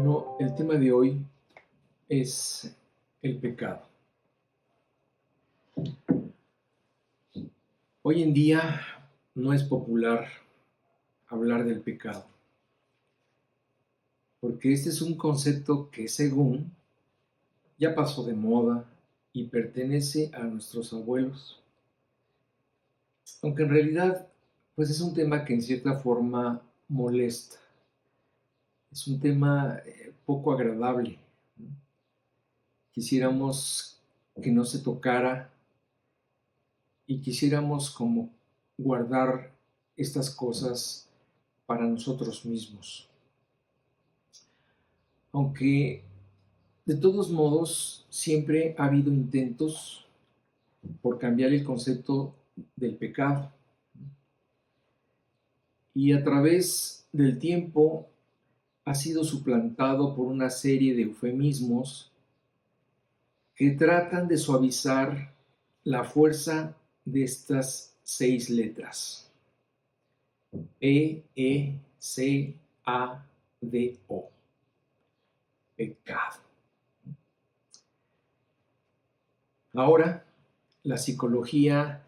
Bueno, el tema de hoy es el pecado. Hoy en día no es popular hablar del pecado, porque este es un concepto que según ya pasó de moda y pertenece a nuestros abuelos, aunque en realidad pues es un tema que en cierta forma molesta, es un tema poco agradable, ¿no? Quisiéramos que no se tocara y quisiéramos como guardar estas cosas para nosotros mismos. Aunque de todos modos siempre ha habido intentos por cambiar el concepto del pecado. Y a través del tiempo ha sido suplantado por una serie de eufemismos que tratan de suavizar la fuerza de estas 6 letras. P-E-C-A-D-O. Pecado. Ahora, la psicología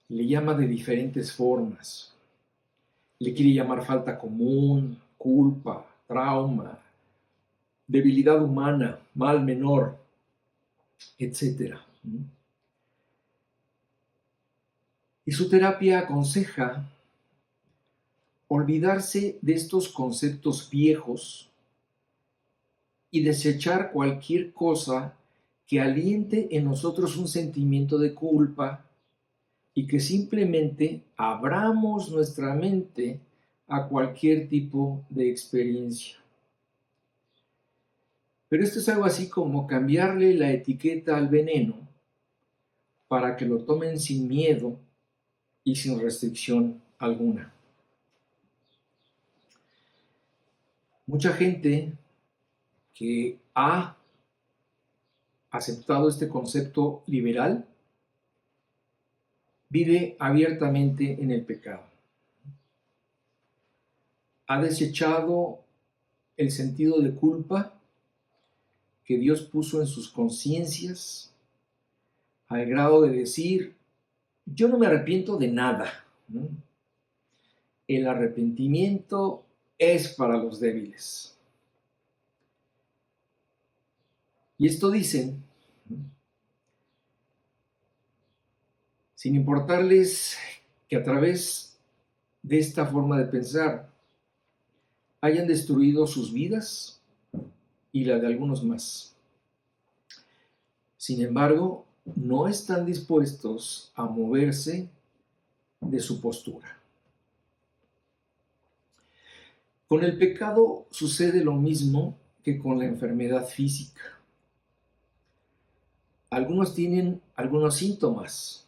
le llama de diferentes formas. Le quiere llamar falta común, culpa, trauma, debilidad humana, mal menor, etc. Y su terapia aconseja olvidarse de estos conceptos viejos y desechar cualquier cosa que aliente en nosotros un sentimiento de culpa y que simplemente abramos nuestra mente a cualquier tipo de experiencia. Pero esto es algo así como cambiarle la etiqueta al veneno para que lo tomen sin miedo y sin restricción alguna. Mucha gente que ha aceptado este concepto liberal vive abiertamente en el pecado. Ha desechado el sentido de culpa que Dios puso en sus conciencias al grado de decir, yo no me arrepiento de nada, ¿no? El arrepentimiento es para los débiles. Y esto dicen, ¿no?, sin importarles que a través de esta forma de pensar hayan destruido sus vidas y la de algunos más. Sin embargo, no están dispuestos a moverse de su postura. Con el pecado sucede lo mismo que con la enfermedad física. Algunos tienen algunos síntomas,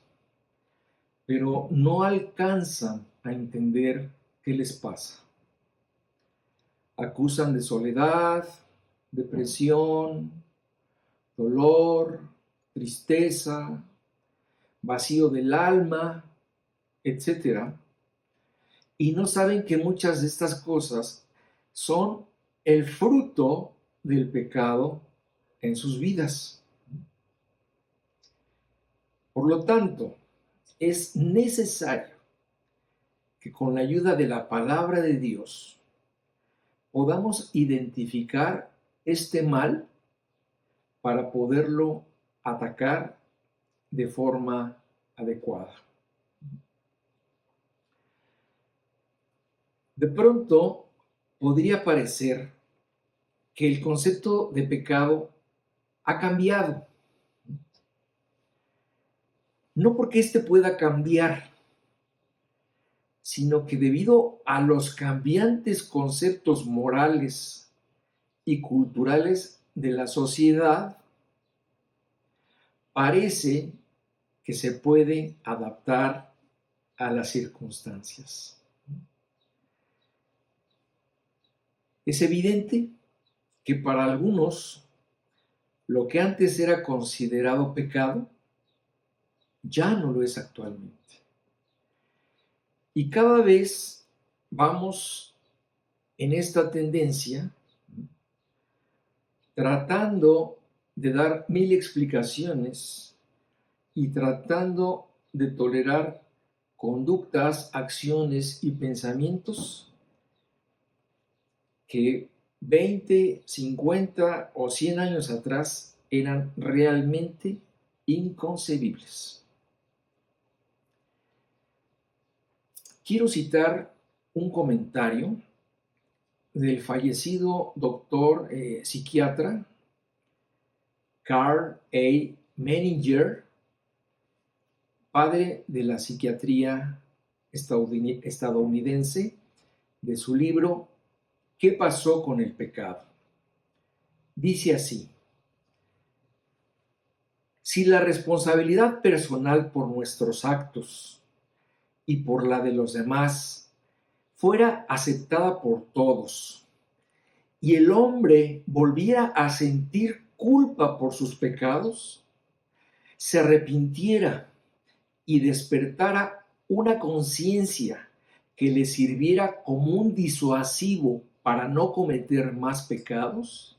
pero no alcanzan a entender qué les pasa. Acusan de soledad, depresión, dolor, tristeza, vacío del alma, etc. Y no saben que muchas de estas cosas son el fruto del pecado en sus vidas. Por lo tanto, es necesario que con la ayuda de la palabra de Dios podamos identificar este mal para poderlo atacar de forma adecuada. De pronto, podría parecer que el concepto de pecado ha cambiado. No porque éste pueda cambiar, sino que debido a los cambiantes conceptos morales y culturales de la sociedad, parece que se puede adaptar a las circunstancias. Es evidente que para algunos lo que antes era considerado pecado ya no lo es actualmente. Y cada vez vamos en esta tendencia tratando de dar mil explicaciones y tratando de tolerar conductas, acciones y pensamientos que 20, 50 o 100 años atrás eran realmente inconcebibles. Quiero citar un comentario del fallecido doctor psiquiatra Carl A. Menninger, padre de la psiquiatría estadounidense, de su libro ¿Qué pasó con el pecado? Dice así: si la responsabilidad personal por nuestros actos y por la de los demás fuera aceptada por todos y el hombre volviera a sentir culpa por sus pecados, se arrepintiera y despertara una conciencia que le sirviera como un disuasivo para no cometer más pecados,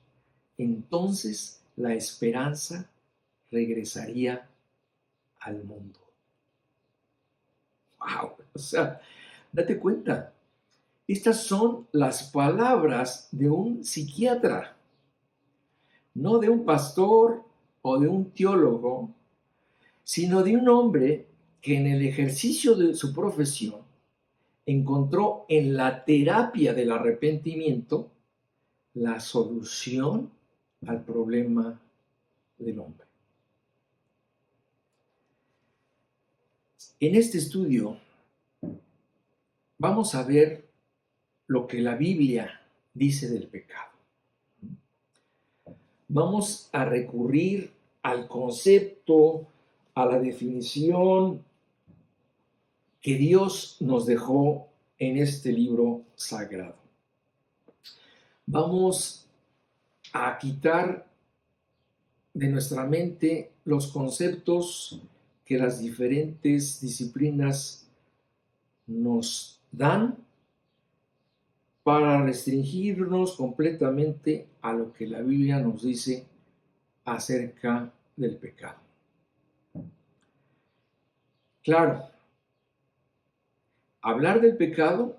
entonces la esperanza regresaría al mundo. ¡Wow! O sea, date cuenta, estas son las palabras de un psiquiatra, no de un pastor o de un teólogo, sino de un hombre que en el ejercicio de su profesión encontró en la terapia del arrepentimiento la solución al problema del hombre. En este estudio vamos a ver lo que la Biblia dice del pecado. Vamos a recurrir al concepto, a la definición que Dios nos dejó en este libro sagrado. Vamos a quitar de nuestra mente los conceptos que las diferentes disciplinas nos dan para restringirnos completamente a lo que la Biblia nos dice acerca del pecado. Claro, hablar del pecado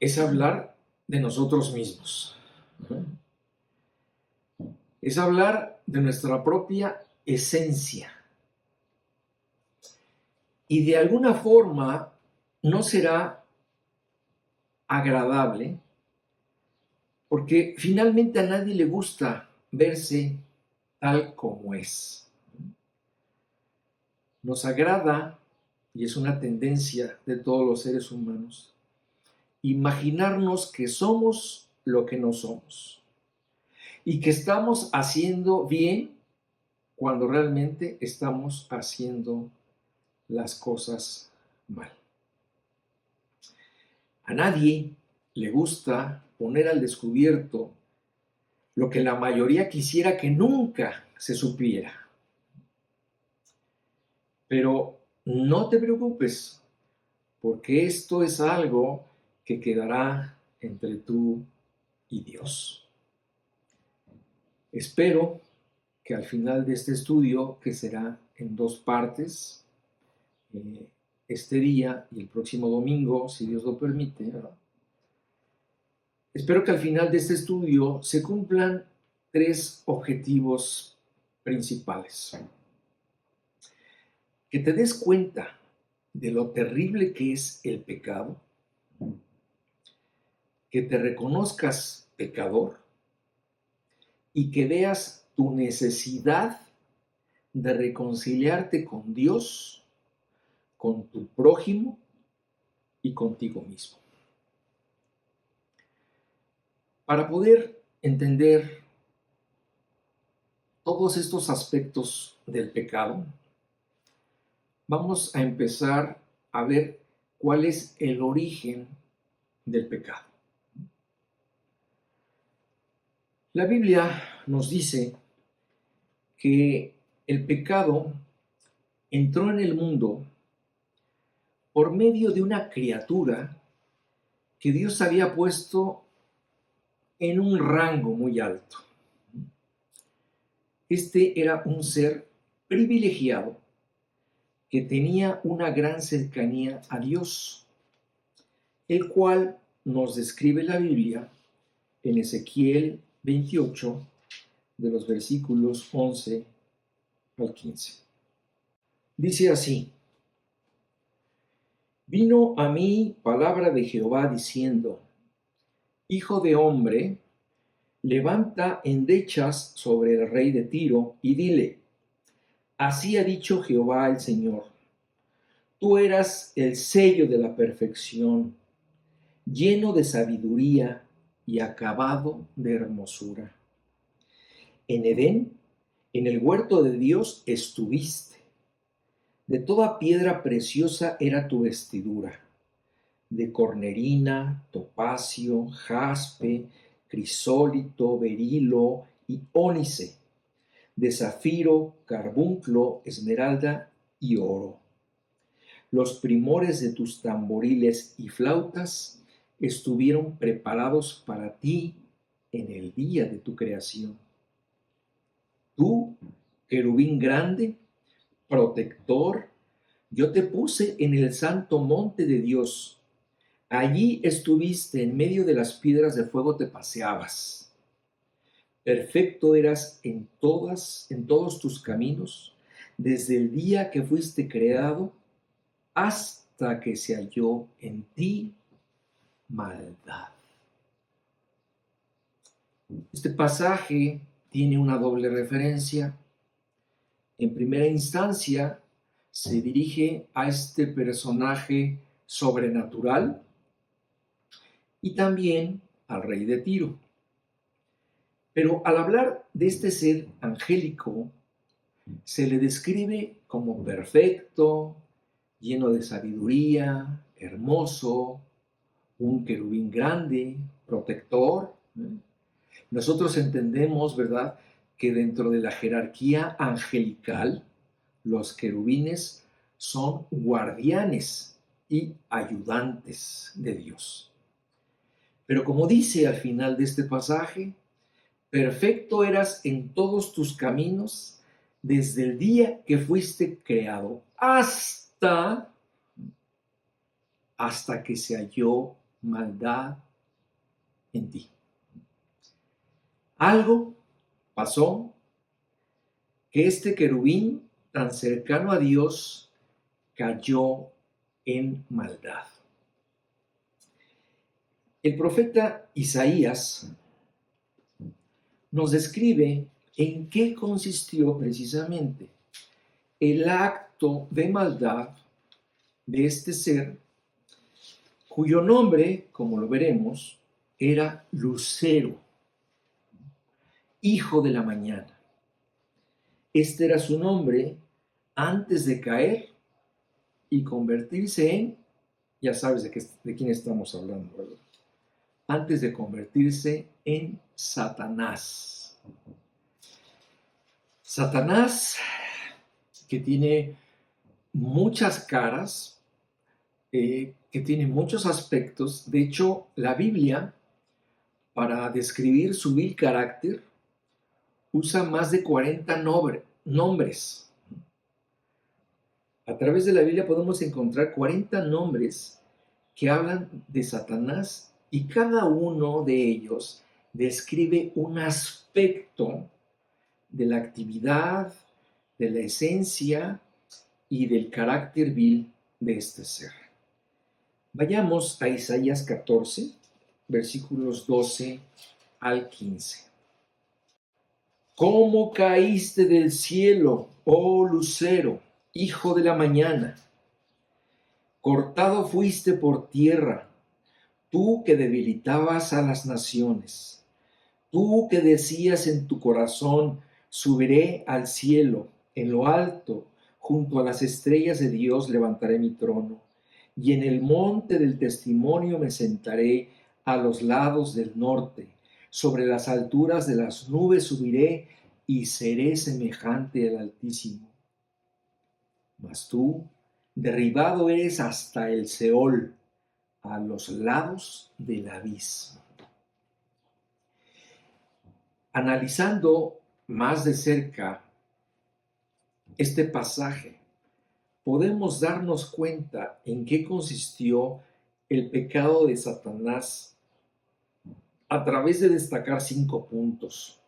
es hablar de nosotros mismos. Es hablar de nuestra propia esencia. Y de alguna forma no será agradable, porque finalmente a nadie le gusta verse tal como es. Nos agrada, y es una tendencia de todos los seres humanos, imaginarnos que somos lo que no somos y que estamos haciendo bien cuando realmente estamos haciendo las cosas mal. A nadie le gusta poner al descubierto lo que la mayoría quisiera que nunca se supiera. Pero no te preocupes, porque esto es algo que quedará entre tú y Dios. Espero que al final de este estudio, que será en 2 partes, este día y el próximo domingo, si Dios lo permite, ¿verdad? Espero que al final de este estudio se cumplan 3 objetivos principales. Que te des cuenta de lo terrible que es el pecado, que te reconozcas pecador y que veas tu necesidad de reconciliarte con Dios, con tu prójimo y contigo mismo. Para poder entender todos estos aspectos del pecado, vamos a empezar a ver cuál es el origen del pecado. La Biblia nos dice que el pecado entró en el mundo por medio de una criatura que Dios había puesto en un rango muy alto. Este era un ser privilegiado que tenía una gran cercanía a Dios, el cual nos describe la Biblia en Ezequiel 28, de los versículos 11 al 15. Dice así: Vino a mí palabra de Jehová diciendo: Hijo de hombre, levanta endechas sobre el rey de Tiro y dile: Así ha dicho Jehová el Señor, tú eras el sello de la perfección, lleno de sabiduría y acabado de hermosura. En Edén, en el huerto de Dios, estuviste. De toda piedra preciosa era tu vestidura, de cornerina, topacio, jaspe, crisólito, berilo y ónice, de zafiro, carbunclo, esmeralda y oro. Los primores de tus tamboriles y flautas estuvieron preparados para ti en el día de tu creación. Tú, querubín grande, protector, yo te puse en el santo monte de Dios. Allí estuviste, en medio de las piedras de fuego te paseabas. Perfecto eras en todos tus caminos, desde el día que fuiste creado hasta que se halló en ti maldad. Este pasaje tiene una doble referencia. En primera instancia, se dirige a este personaje sobrenatural y también al rey de Tiro. Pero al hablar de este ser angélico, se le describe como perfecto, lleno de sabiduría, hermoso, un querubín grande, protector. Nosotros entendemos, ¿verdad?, que dentro de la jerarquía angelical, los querubines son guardianes y ayudantes de Dios. Pero como dice al final de este pasaje, perfecto eras en todos tus caminos desde el día que fuiste creado hasta que se halló maldad en ti. Algo pasó que este querubín tan cercano a Dios cayó en maldad. El profeta Isaías nos describe en qué consistió precisamente el acto de maldad de este ser, cuyo nombre, como lo veremos, era Lucero, hijo de la mañana. Este era su nombre antes de caer y convertirse en, ya sabes de quién estamos hablando, ¿verdad? Antes de convertirse en Satanás. Satanás, que tiene muchas caras, que tiene muchos aspectos. De hecho, la Biblia, para describir su vil carácter, usa más de 40 nombres. A través de la Biblia podemos encontrar 40 nombres que hablan de Satanás y cada uno de ellos describe un aspecto de la actividad, de la esencia y del carácter vil de este ser. Vayamos a Isaías 14, versículos 12 al 15. ¿Cómo caíste del cielo, oh lucero, hijo de la mañana? Cortado fuiste por tierra, tú que debilitabas a las naciones, tú que decías en tu corazón, subiré al cielo, en lo alto, junto a las estrellas de Dios levantaré mi trono, y en el monte del testimonio me sentaré a los lados del norte, sobre las alturas de las nubes subiré y seré semejante al Altísimo. Mas tú, derribado eres hasta el Seol, a los lados del abismo. Analizando más de cerca este pasaje, podemos darnos cuenta en qué consistió el pecado de Satanás a través de destacar 5 puntos.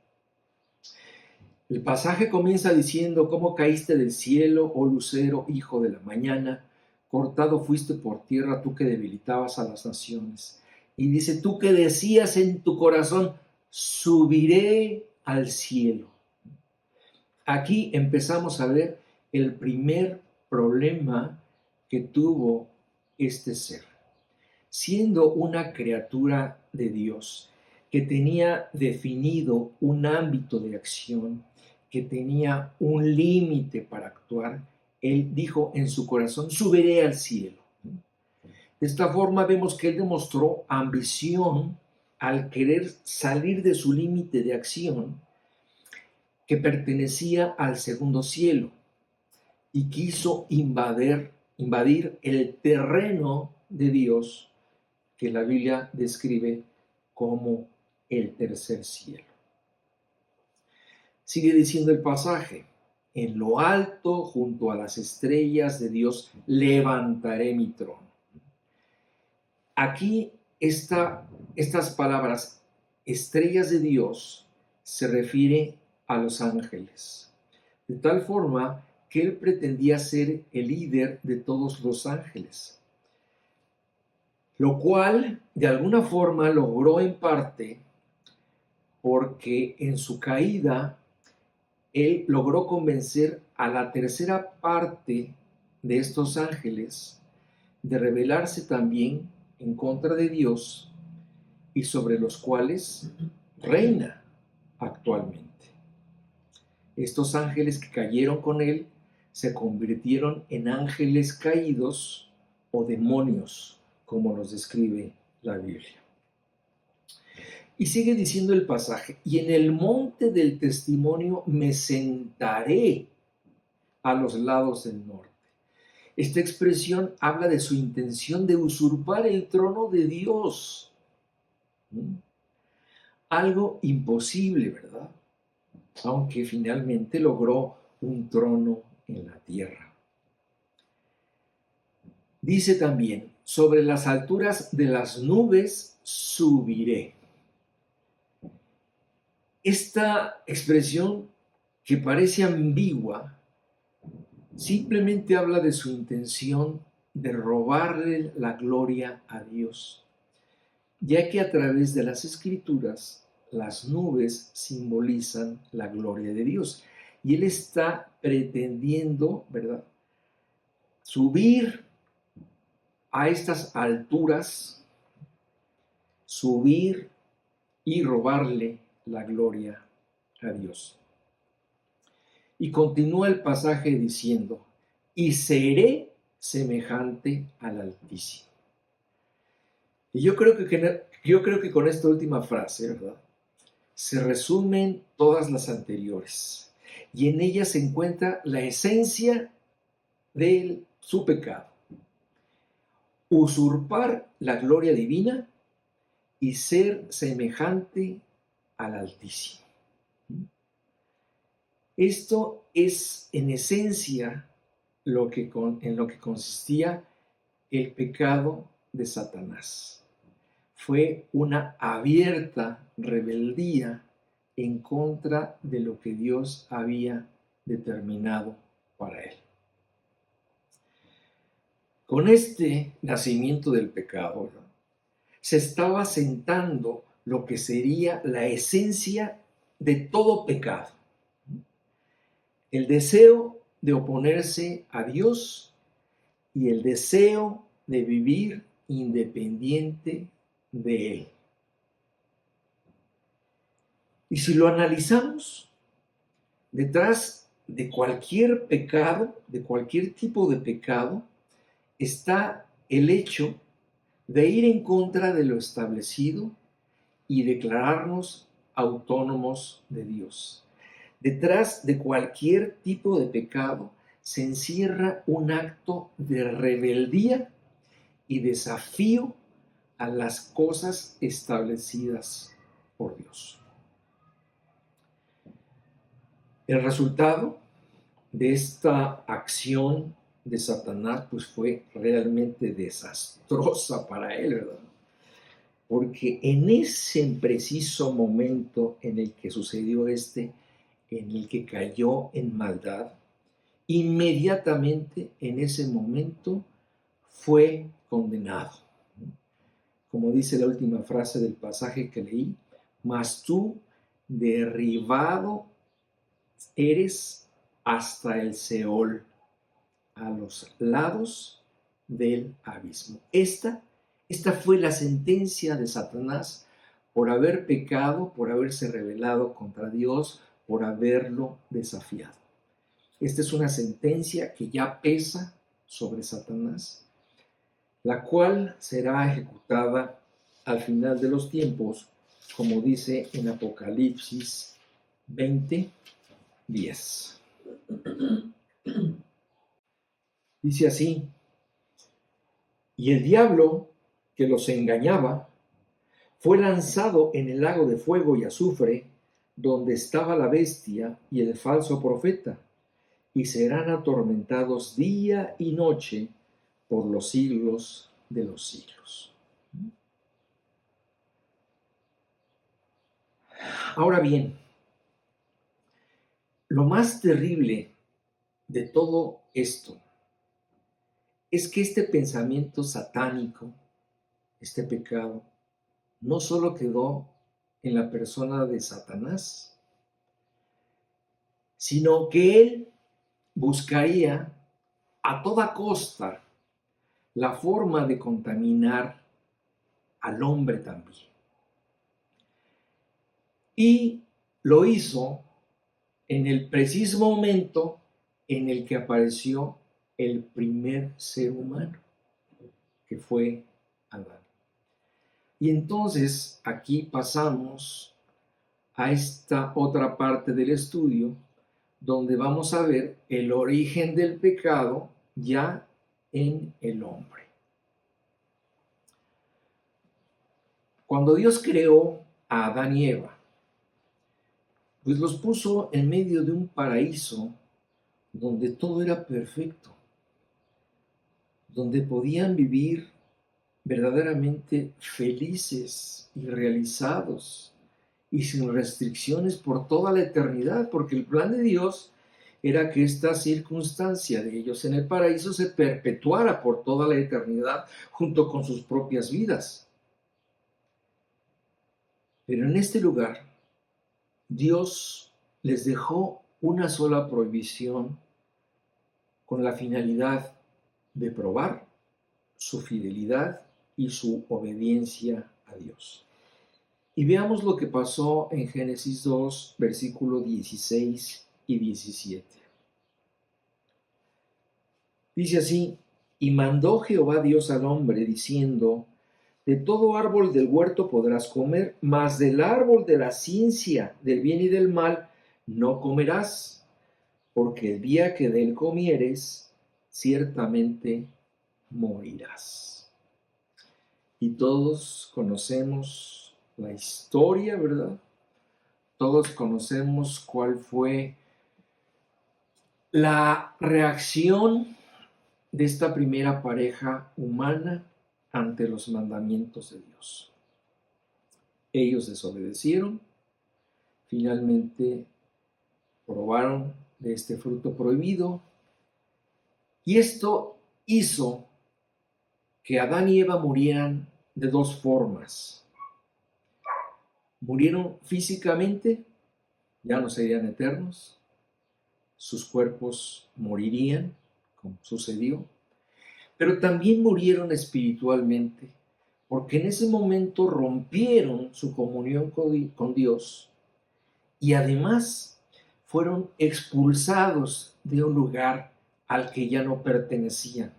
El pasaje comienza diciendo: ¿Cómo caíste del cielo, oh lucero, hijo de la mañana? Cortado fuiste por tierra, tú que debilitabas a las naciones. Y dice: tú que decías en tu corazón, subiré al cielo. Aquí empezamos a ver el primer problema que tuvo este ser. Siendo una criatura de Dios, que tenía definido un ámbito de acción, que tenía un límite para actuar, él dijo en su corazón: subiré al cielo. De esta forma vemos que él demostró ambición al querer salir de su límite de acción, que pertenecía al segundo cielo, y quiso invadir el terreno de Dios, que la Biblia describe como el tercer cielo. Sigue diciendo el pasaje: en lo alto, junto a las estrellas de Dios, levantaré mi trono. Aquí estas palabras, estrellas de Dios, se refiere a los ángeles, de tal forma que él pretendía ser el líder de todos los ángeles, lo cual de alguna forma logró en parte porque en su caída él logró convencer a la tercera parte de estos ángeles de rebelarse también en contra de Dios, y sobre los cuales reina actualmente. Estos ángeles que cayeron con él se convirtieron en ángeles caídos o demonios, como nos describe la Biblia. Y sigue diciendo el pasaje: y en el monte del testimonio me sentaré a los lados del norte. Esta expresión habla de su intención de usurpar el trono de Dios. Algo imposible, ¿verdad? Aunque finalmente logró un trono en la tierra. Dice también: sobre las alturas de las nubes subiré. Esta expresión, que parece ambigua, simplemente habla de su intención de robarle la gloria a Dios, ya que a través de las Escrituras las nubes simbolizan la gloria de Dios. Y él está pretendiendo, ¿verdad?, subir a estas alturas, subir y robarle la gloria a Dios. Y continúa el pasaje diciendo: y seré semejante al Altísimo. Y yo creo que con esta última frase, ¿verdad?, se resumen todas las anteriores. Y en ella se encuentra la esencia de su pecado: usurpar la gloria divina y ser semejante al Altísimo. Esto es en esencia en lo que consistía el pecado de Satanás. Fue una abierta rebeldía en contra de lo que Dios había determinado para él. Con este nacimiento del pecado, ¿no?, se estaba sentando lo que sería la esencia de todo pecado: el deseo de oponerse a Dios y el deseo de vivir independiente de Él. Y si lo analizamos, detrás de cualquier pecado, de cualquier tipo de pecado, está el hecho de ir en contra de lo establecido y declararnos autónomos de Dios. Detrás de cualquier tipo de pecado se encierra un acto de rebeldía y desafío a las cosas establecidas por Dios. El resultado de esta acción de Satanás pues fue realmente desastrosa para él, ¿verdad? Porque en ese preciso momento en el que sucedió en el que cayó en maldad, inmediatamente en ese momento fue condenado. Como dice la última frase del pasaje que leí, mas tú derribado eres hasta el Seol, a los lados del abismo. Esta fue la sentencia de Satanás por haber pecado, por haberse rebelado contra Dios, por haberlo desafiado. Esta es una sentencia que ya pesa sobre Satanás, la cual será ejecutada al final de los tiempos, como dice en Apocalipsis 20:10. Dice así: y el diablo que los engañaba fue lanzado en el lago de fuego y azufre, donde estaba la bestia y el falso profeta, y serán atormentados día y noche por los siglos de los siglos. Ahora bien, lo más terrible de todo esto es que este pensamiento satánico, este pecado, no solo quedó en la persona de Satanás, sino que él buscaría a toda costa la forma de contaminar al hombre también. Y lo hizo en el preciso momento en el que apareció el primer ser humano, que fue Adán. Y entonces aquí pasamos a esta otra parte del estudio, donde vamos a ver el origen del pecado ya en el hombre. Cuando Dios creó a Adán y Eva, pues los puso en medio de un paraíso donde todo era perfecto, donde podían vivir verdaderamente felices y realizados y sin restricciones por toda la eternidad, porque el plan de Dios era que esta circunstancia de ellos en el paraíso se perpetuara por toda la eternidad junto con sus propias vidas. Pero en este lugar, Dios les dejó una sola prohibición con la finalidad de probar su fidelidad y su obediencia a Dios. Y veamos lo que pasó en Génesis 2, versículos 16 y 17. Dice así: y mandó Jehová Dios al hombre, diciendo: de todo árbol del huerto podrás comer, mas del árbol de la ciencia del bien y del mal no comerás, porque el día que de él comieres, ciertamente morirás. Y todos conocemos la historia, ¿verdad? Todos conocemos cuál fue la reacción de esta primera pareja humana ante los mandamientos de Dios. Ellos desobedecieron, finalmente probaron de este fruto prohibido, y esto hizo que Adán y Eva murieran de dos formas. Murieron físicamente, ya no serían eternos, sus cuerpos morirían, como sucedió, pero también murieron espiritualmente, porque en ese momento rompieron su comunión con Dios y además fueron expulsados de un lugar al que ya no pertenecían.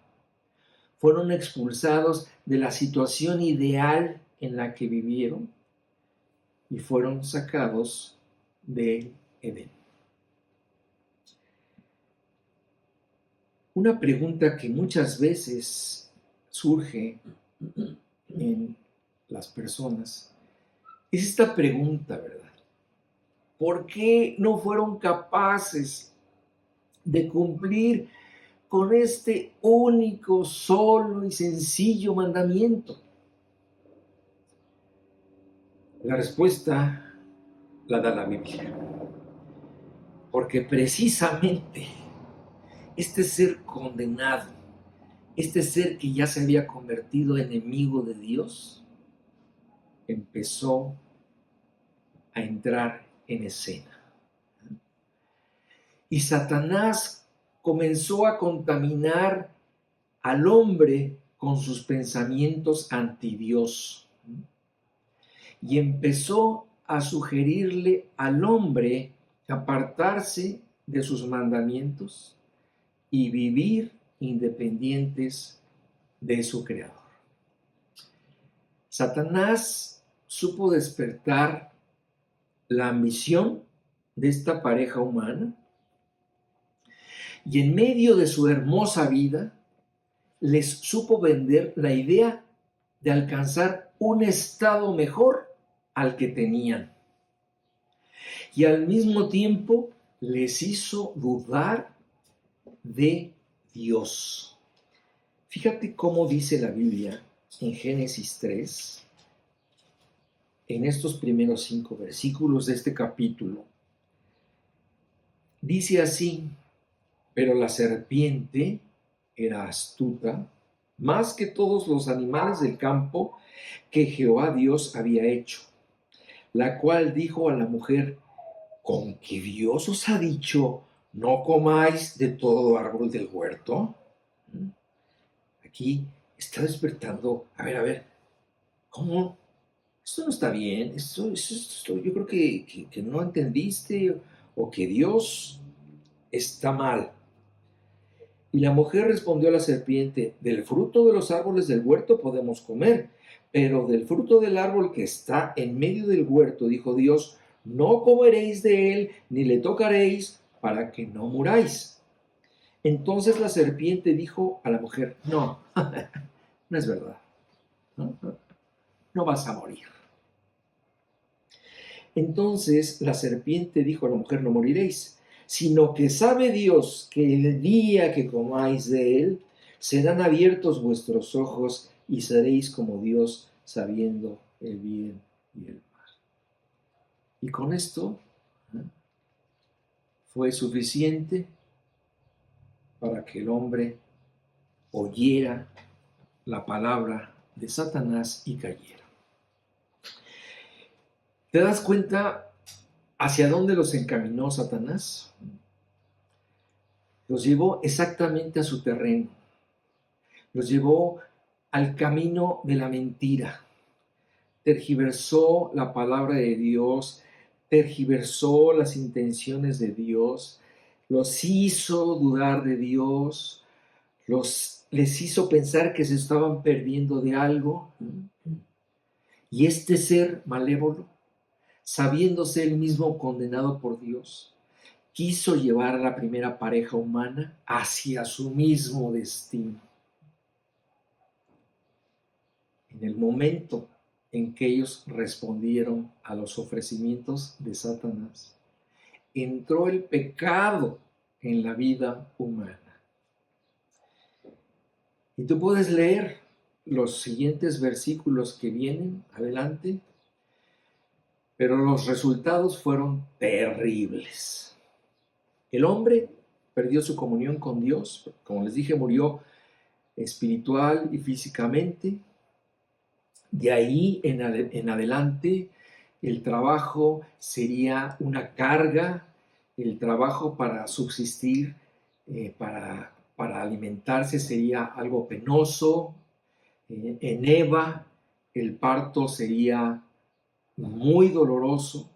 Fueron expulsados de la situación ideal en la que vivieron y fueron sacados de Edén. Una pregunta que muchas veces surge en las personas es esta pregunta, ¿verdad? ¿Por qué no fueron capaces de cumplir con este único, solo y sencillo mandamiento? La respuesta la da la Biblia. Porque precisamente este ser condenado, este ser que ya se había convertido en enemigo de Dios, empezó a entrar en escena. Y Satanás comenzó a contaminar al hombre con sus pensamientos anti Dios. Y empezó a sugerirle al hombre apartarse de sus mandamientos y vivir independientes de su Creador. Satanás supo despertar la ambición de esta pareja humana y en medio de su hermosa vida les supo vender la idea de alcanzar un estado mejor al que tenían. Y al mismo tiempo les hizo dudar de Dios. Fíjate cómo dice la Biblia en Génesis 3, en estos primeros 5 versículos de este capítulo. Dice así: pero la serpiente era astuta más que todos los animales del campo que Jehová Dios había hecho, la cual dijo a la mujer: ¿con qué Dios os ha dicho, no comáis de todo árbol del huerto? Aquí está despertando, a ver, ¿cómo? Esto no está bien, esto yo creo que no entendiste o que Dios está mal. Y la mujer respondió a la serpiente: del fruto de los árboles del huerto podemos comer, pero del fruto del árbol que está en medio del huerto, dijo Dios, no comeréis de él, ni le tocaréis, para que no muráis. Entonces la serpiente dijo a la mujer: no, no es verdad, no vas a morir. Entonces la serpiente dijo a la mujer: no moriréis, sino que sabe Dios que el día que comáis de él, serán abiertos vuestros ojos y seréis como Dios, sabiendo el bien y el mal. Y con esto fue suficiente para que el hombre oyera la palabra de Satanás y cayera. ¿Te das cuenta hacia dónde los encaminó Satanás? Los llevó exactamente a su terreno. Los llevó al camino de la mentira. Tergiversó la palabra de Dios, tergiversó las intenciones de Dios, los hizo dudar de Dios, les hizo pensar que se estaban perdiendo de algo. Y este ser malévolo, sabiéndose él mismo condenado por Dios, quiso llevar a la primera pareja humana hacia su mismo destino. En el momento en que ellos respondieron a los ofrecimientos de Satanás, entró el pecado en la vida humana. Y tú puedes leer los siguientes versículos que vienen adelante, pero los resultados fueron terribles. El hombre perdió su comunión con Dios, como les dije, murió espiritual y físicamente. De ahí en adelante, el trabajo sería una carga, el trabajo para subsistir, para alimentarse sería algo penoso. En Eva, el parto sería muy doloroso.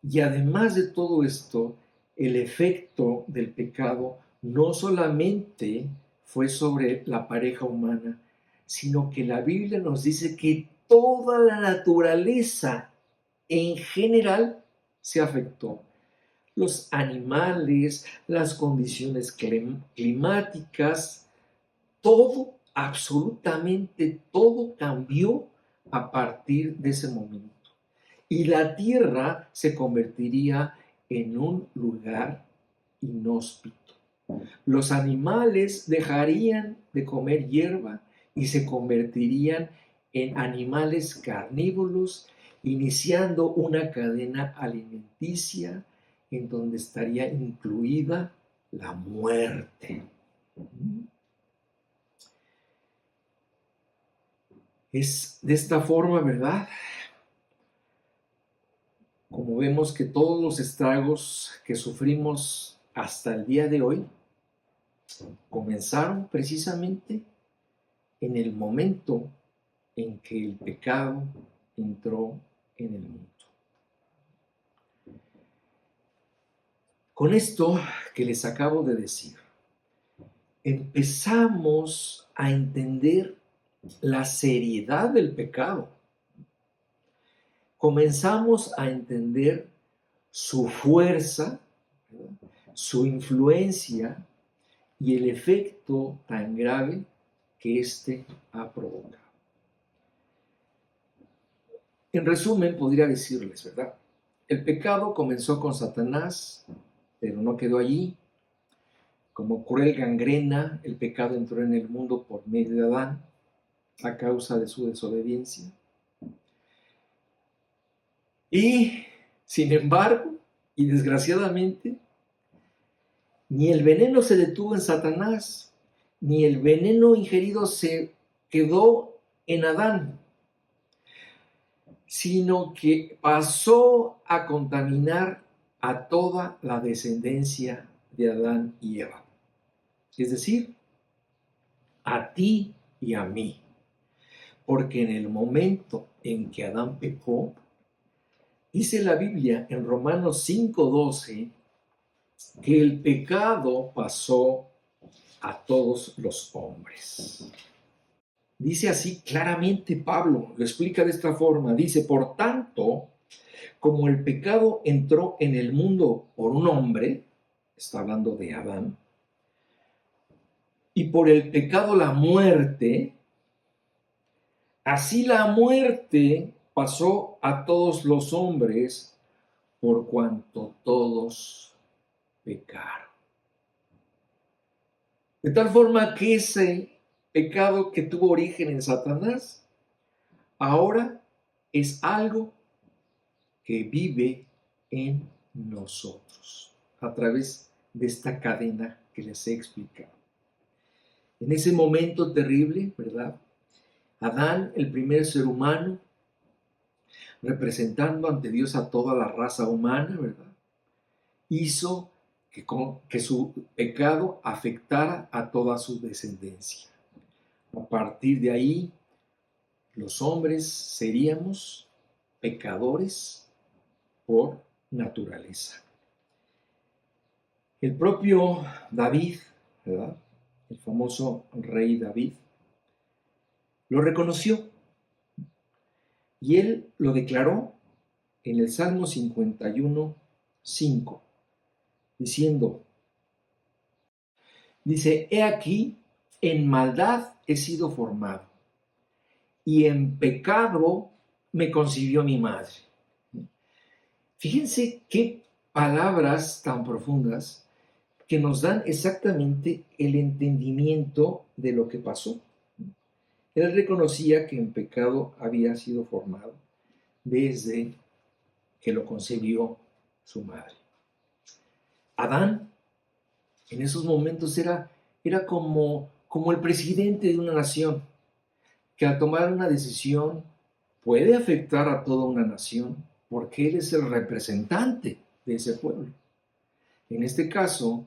Y además de todo esto, el efecto del pecado no solamente fue sobre la pareja humana, sino que la Biblia nos dice que toda la naturaleza en general se afectó. Los animales, las condiciones climáticas, todo, absolutamente todo cambió a partir de ese momento. y la tierra se convertiría en un lugar inhóspito. Los animales dejarían de comer hierba y se convertirían en animales carnívoros, iniciando una cadena alimenticia en donde estaría incluida la muerte. Es de esta forma, ¿verdad? Como vemos que todos los estragos que sufrimos hasta el día de hoy comenzaron precisamente en el momento en que el pecado entró en el mundo. Con esto que les acabo de decir, empezamos a entender la seriedad del pecado. Comenzamos a entender su fuerza, ¿verdad?, su influencia y el efecto tan grave que éste ha provocado. En resumen, podría decirles, ¿verdad? El pecado comenzó con Satanás, pero no quedó allí. Como cruel gangrena, el pecado entró en el mundo por medio de Adán, a causa de su desobediencia. Y, sin embargo, y desgraciadamente, ni el veneno se detuvo en Satanás, ni el veneno ingerido se quedó en Adán, sino que pasó a contaminar a toda la descendencia de Adán y Eva. Es decir, a ti y a mí. Porque en el momento en que Adán pecó, dice la Biblia en Romanos 5:12, que el pecado pasó a todos los hombres. Dice así claramente Pablo, lo explica de esta forma, dice, por tanto, como el pecado entró en el mundo por un hombre, está hablando de Adán, y por el pecado la muerte, así la muerte pasó a todos los hombres por cuanto todos pecaron. De tal forma que ese pecado que tuvo origen en Satanás, ahora es algo que vive en nosotros, a través de esta cadena que les he explicado. En ese momento terrible, ¿verdad? Adán, el primer ser humano, representando ante Dios a toda la raza humana, ¿verdad?, hizo que su pecado afectara a toda su descendencia. A partir de ahí, los hombres seríamos pecadores por naturaleza. El propio David, ¿verdad?, el famoso rey David, lo reconoció y él lo declaró en el Salmo 51:5, diciendo, dice, he aquí, en maldad he sido formado, y en pecado me concibió mi madre. Fíjense qué palabras tan profundas que nos dan exactamente el entendimiento de lo que pasó. Él reconocía que en pecado había sido formado desde que lo concebió su madre. Adán, en esos momentos, era como el presidente de una nación, que al tomar una decisión puede afectar a toda una nación, porque él es el representante de ese pueblo. En este caso,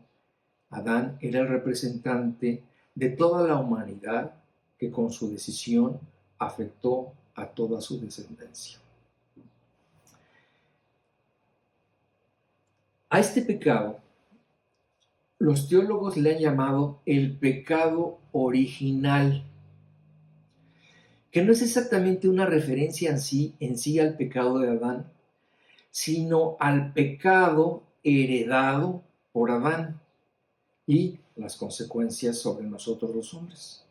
Adán era el representante de toda la humanidad que con su decisión afectó a toda su descendencia. A este pecado, los teólogos le han llamado el pecado original, que no es exactamente una referencia en sí al pecado de Adán, sino al pecado heredado por Adán y las consecuencias sobre nosotros los hombres.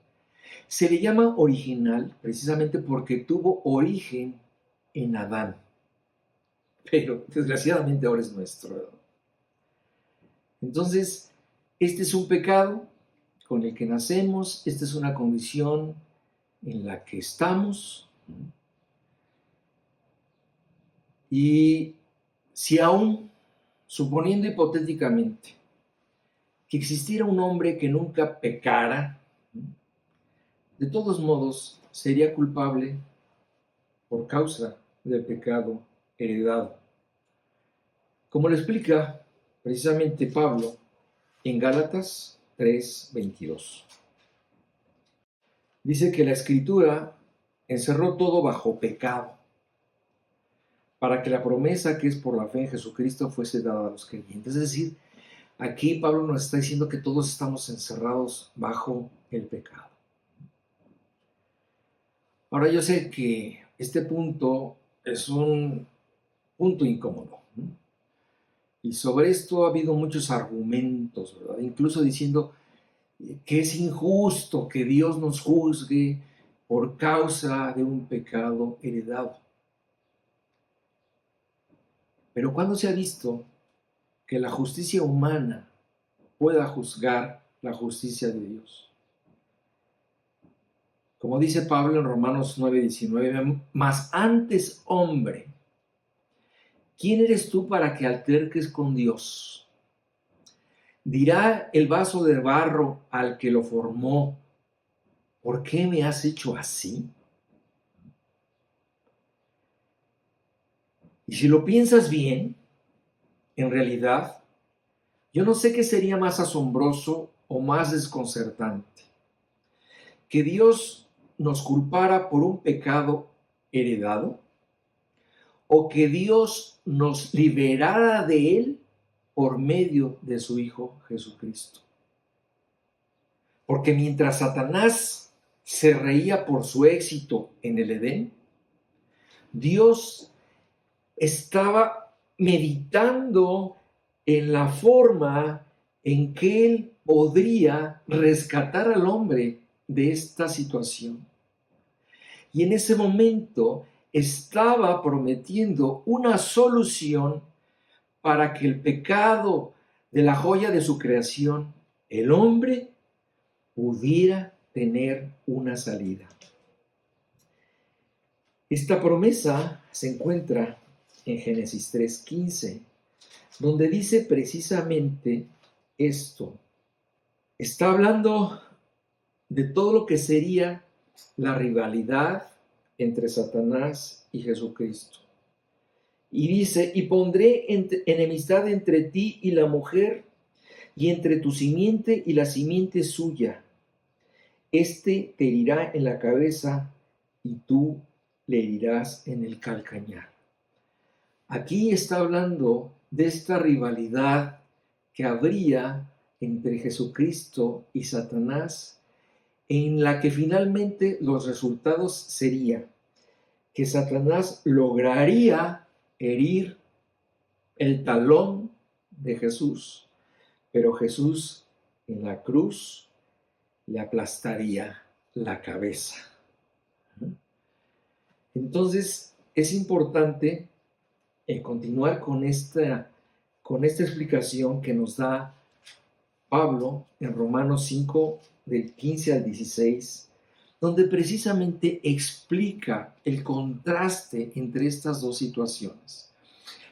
Se le llama original precisamente porque tuvo origen en Adán. pero desgraciadamente ahora es nuestro, ¿verdad? Entonces, este es un pecado con el que nacemos, esta es una condición en la que estamos. Y si aún, suponiendo hipotéticamente, que existiera un hombre que nunca pecara, de todos modos sería culpable por causa del pecado heredado. Como lo explica precisamente Pablo en Gálatas 3:22. Dice que la Escritura encerró todo bajo pecado, para que la promesa que es por la fe en Jesucristo fuese dada a los creyentes. Es decir, aquí Pablo nos está diciendo que todos estamos encerrados bajo el pecado. Ahora yo sé que este punto es un punto incómodo, ¿no? Y sobre esto ha habido muchos argumentos, ¿verdad? Incluso diciendo que es injusto que Dios nos juzgue por causa de un pecado heredado. Pero ¿cuándo se ha visto que la justicia humana pueda juzgar la justicia de Dios? Como dice Pablo en Romanos 9:19, mas antes, hombre, ¿quién eres tú para que alterques con Dios? Dirá el vaso de barro al que lo formó, ¿por qué me has hecho así? Y si lo piensas bien, en realidad, yo no sé qué sería más asombroso o más desconcertante. Que Dios nos culpara por un pecado heredado, o que Dios nos liberara de él por medio de su Hijo Jesucristo. Porque mientras Satanás se reía por su éxito en el Edén, Dios estaba meditando en la forma en que él podría rescatar al hombre de esta situación. Y en ese momento estaba prometiendo una solución para que el pecado de la joya de su creación, el hombre, pudiera tener una salida. Esta promesa se encuentra en Génesis 3:15, donde dice precisamente esto. Está hablando de todo lo que sería la rivalidad entre Satanás y Jesucristo. Y dice, y pondré enemistad entre ti y la mujer, y entre tu simiente y la simiente suya. Este te herirá en la cabeza, y tú le herirás en el calcañar. Aquí está hablando de esta rivalidad que habría entre Jesucristo y Satanás, en la que finalmente los resultados serían que Satanás lograría herir el talón de Jesús, pero Jesús en la cruz le aplastaría la cabeza. Entonces es importante continuar con esta explicación que nos da Pablo en Romanos 5, del 15 al 16, donde precisamente explica el contraste entre estas dos situaciones.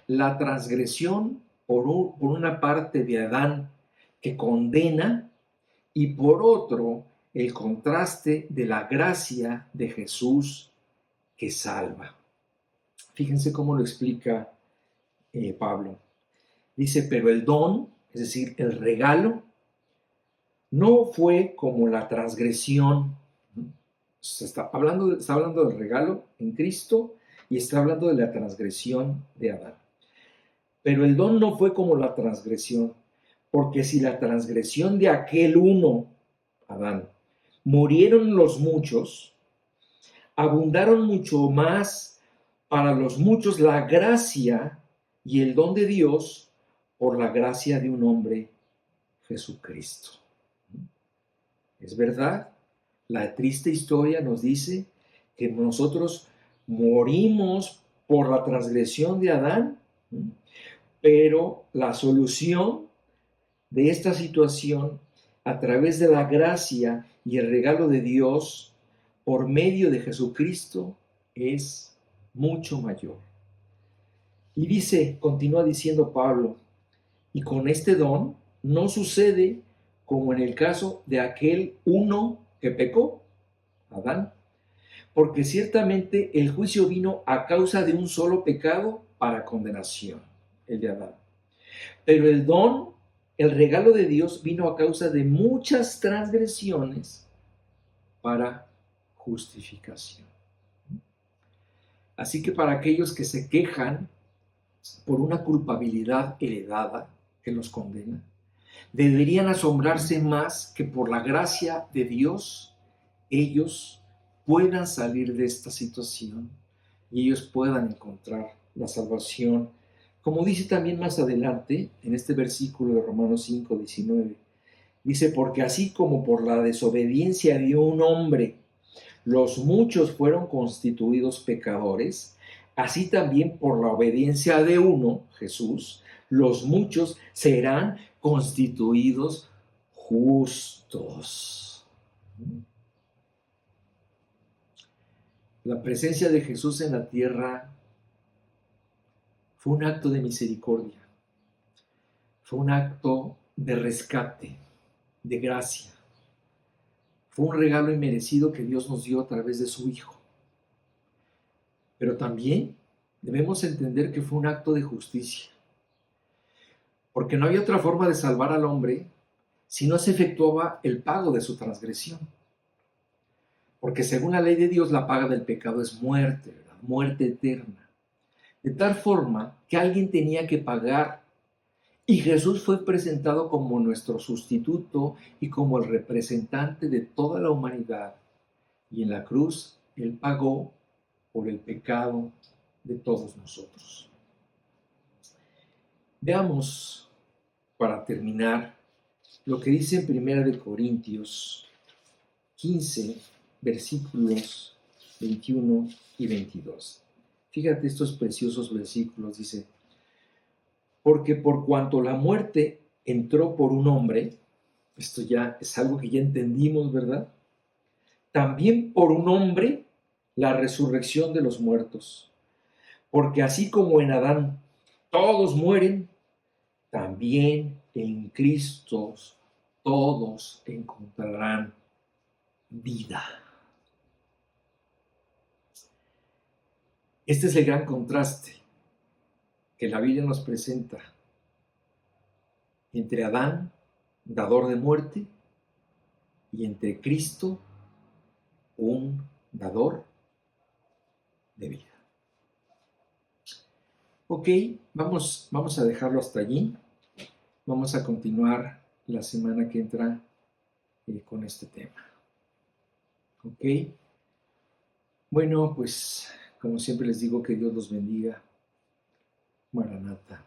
La transgresión por una parte de Adán que condena, y por otro el contraste de la gracia de Jesús que salva. Fíjense cómo lo explica Pablo. Dice, pero el don, es decir, el regalo, no fue como la transgresión. Está hablando del regalo en Cristo y está hablando de la transgresión de Adán. Pero el don no fue como la transgresión, porque si la transgresión de aquel uno, Adán, murieron los muchos, abundaron mucho más para los muchos la gracia y el don de Dios por la gracia de un hombre, Jesucristo. Es verdad, la triste historia nos dice que nosotros morimos por la transgresión de Adán, Pero la solución de esta situación a través de la gracia y el regalo de Dios por medio de Jesucristo es mucho mayor. Y dice, continúa diciendo Pablo, y con este don no sucede como en el caso de aquel uno que pecó, Adán, porque ciertamente el juicio vino a causa de un solo pecado para condenación, el de Adán. Pero el don, el regalo de Dios vino a causa de muchas transgresiones para justificación. Así que para aquellos que se quejan por una culpabilidad heredada que los condena, deberían asombrarse más que por la gracia de Dios ellos puedan salir de esta situación y ellos puedan encontrar la salvación. Como dice también más adelante, en este versículo de Romanos 5:19, dice, porque así como por la desobediencia de un hombre los muchos fueron constituidos pecadores, así también por la obediencia de uno, Jesús, los muchos serán constituidos justos. La presencia de Jesús en la tierra fue un acto de misericordia, fue un acto de rescate, de gracia. Fue un regalo inmerecido que Dios nos dio a través de su Hijo. Pero también debemos entender que fue un acto de justicia, porque no había otra forma de salvar al hombre si no se efectuaba el pago de su transgresión. Porque según la ley de Dios, la paga del pecado es muerte, ¿verdad? Muerte eterna. De tal forma que alguien tenía que pagar. Y Jesús fue presentado como nuestro sustituto y como el representante de toda la humanidad. Y en la cruz Él pagó por el pecado de todos nosotros. Veamos, para terminar, lo que dice en 1 Corintios 15, versículos 21 y 22. Fíjate estos preciosos versículos, dice, porque por cuanto la muerte entró por un hombre, esto ya es algo que ya entendimos, ¿verdad? También por un hombre la resurrección de los muertos. Porque así como en Adán todos mueren, también en Cristo todos encontrarán vida. Este es el gran contraste que la Biblia nos presenta entre Adán, dador de muerte, y entre Cristo, un dador de vida. Ok, vamos a dejarlo hasta allí. Vamos a continuar la semana que entra con este tema. Ok, bueno, pues como siempre les digo, que Dios los bendiga. Maranata.